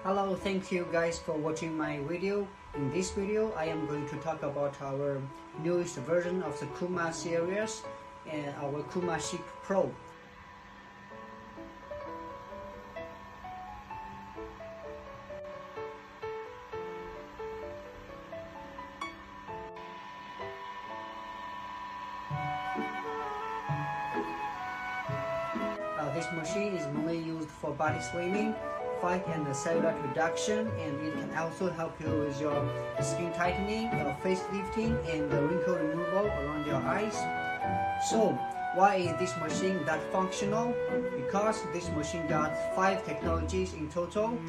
Hello, thank you guys for watching my video. In this video, I am going to talk about our newest version of the KUMA series and our KUMA Ship Pro. This machine is mainly used for body slimming, fat and cellulite reduction, and it can also help you with your skin tightening, face lifting, and wrinkle removal around your eyes. So, why is this machine that functional? Because this machine got 5 technologies in total.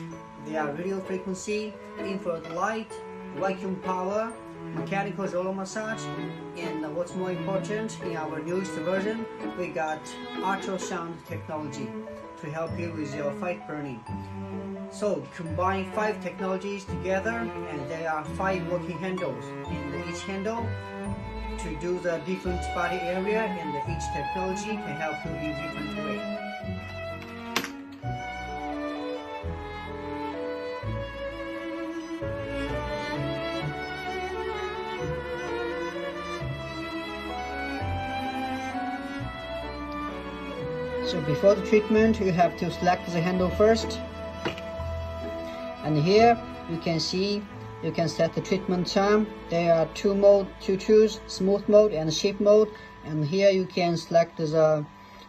They are radio frequency, infrared light, vacuum power, mechanical roller massage, and what's more important, in our newest version, we got ultrasound technology to help you with your fat burning. So combine 5 technologies together, and there are 5 working handles, and each handle to do the different body area, and each technology can help you in different way. So before the treatment, you have to select the handle first. And here you can see you can set the treatment time. There are 2 modes to choose: smooth mode and shape mode. And here you can select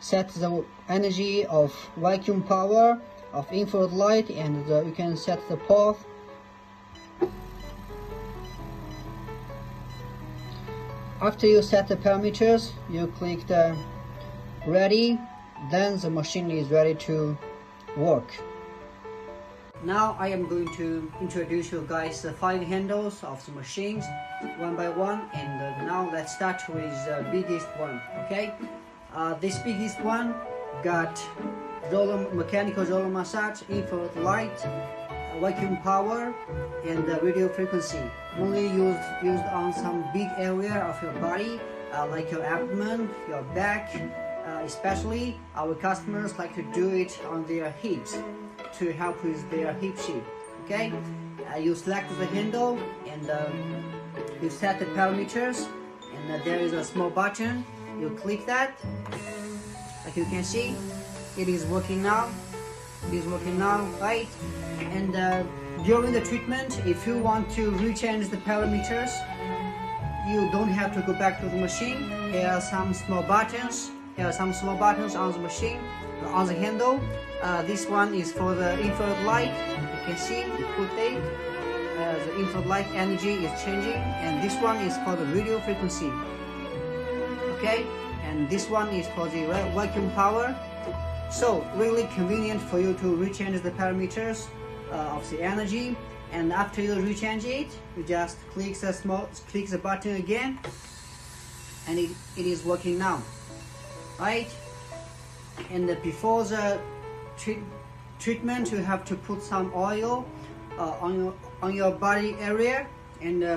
set the energy of vacuum power, of infrared light, and you can set the path. After you set the parameters, you click the ready. Then the machine is ready to work. Now I am going to introduce you guys the 5 handles of the machines one by one, and now let's start with the biggest one. Okay, this biggest one got mechanical roller massage, infrared light, vacuum power, and radio frequency. Only used on some big area of your body, like your abdomen, your back. Especially our customers like to do it on their hips to help with their hip shape. Okay, you select the handle, and you set the parameters, and there is a small button. You click that. Like you can see, it is working now. It is working now, right? And during the treatment, if you want to rechange the parameters, you don't have to go back to the machine. Here are some small buttons. There are some small buttons on the machine, on the handle. This one is for the infrared light. You can see, you put it, the infrared light energy is changing, and this one is for the radio frequency. Okay, and this one is for the vacuum power. So really convenient for you to rechange the parameters of the energy. And after you rechange it, you just click the button again, and it is working now. Right, and before the treatment, you have to put some oil on your body area, and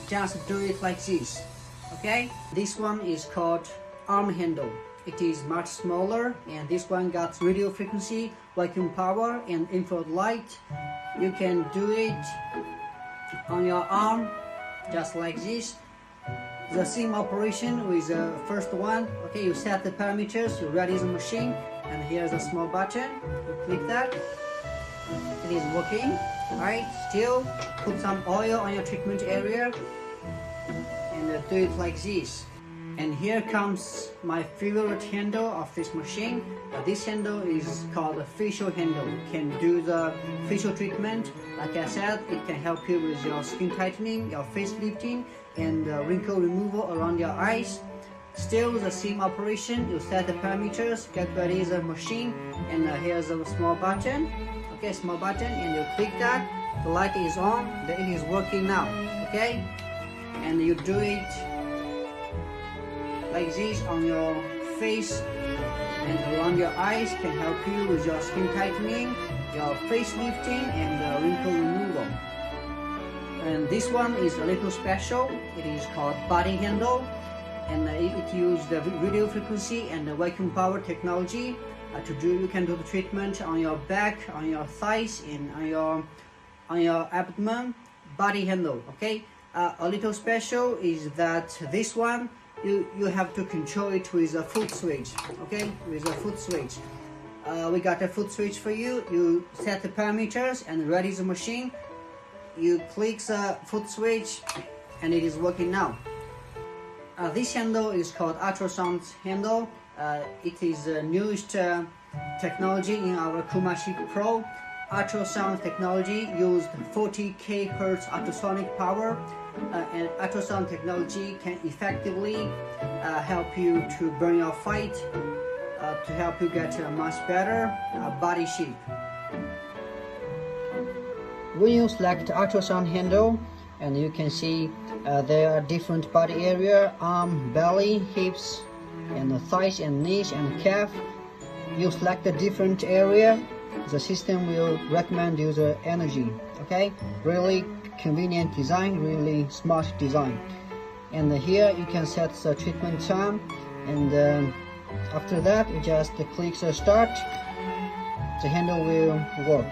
just do it like this. Okay, this one is called arm handle. It is much smaller, and this one got radio frequency, vacuum power, and infrared light. You can do it on your arm just like this. The same operation with the first one. Okay, you set the parameters, you ready the machine, and here's a small button. You click that. It is working. Alright, still put some oil on your treatment area, and do it like this. And here comes my favorite handle of this machine. This handle is called a facial handle. It can do the facial treatment. Like I said, it can help you with your skin tightening, your face lifting, and wrinkle removal around your eyes. Still the same operation. You set the parameters, get ready the machine, and here's a small button. Okay, small button, and you click that. The light is on. It is working now. Okay, and you do it like this on your face and around your eyes. Can help you with your skin tightening, your face lifting, and wrinkle removal. And this one is a little special. It is called body handle, and it uses the radio frequency and the vacuum power technology You can do the treatment on your back, on your thighs, and on your abdomen, body handle. Okay, a little special is that this one you have to control it with a foot switch. Okay, with a foot switch. We got a foot switch for you. You set the parameters and ready the machine. You click the foot switch and it is working now. This handle is called ultrasound handle. It is the newest technology in our KUMA Chip Pro. Ultrasound technology used 40 kHz ultrasonic power, and ultrasound technology can effectively help you to burn your fat, to help you get a much better body shape. When you select ultrasound handle, and you can see there are different body area: arm, belly, hips, and the thighs and knees and calf. You select a different area, the system will recommend you the energy. Okay, really convenient design, really smart design. And here you can set the treatment time, and after that you just click the start, the handle will work.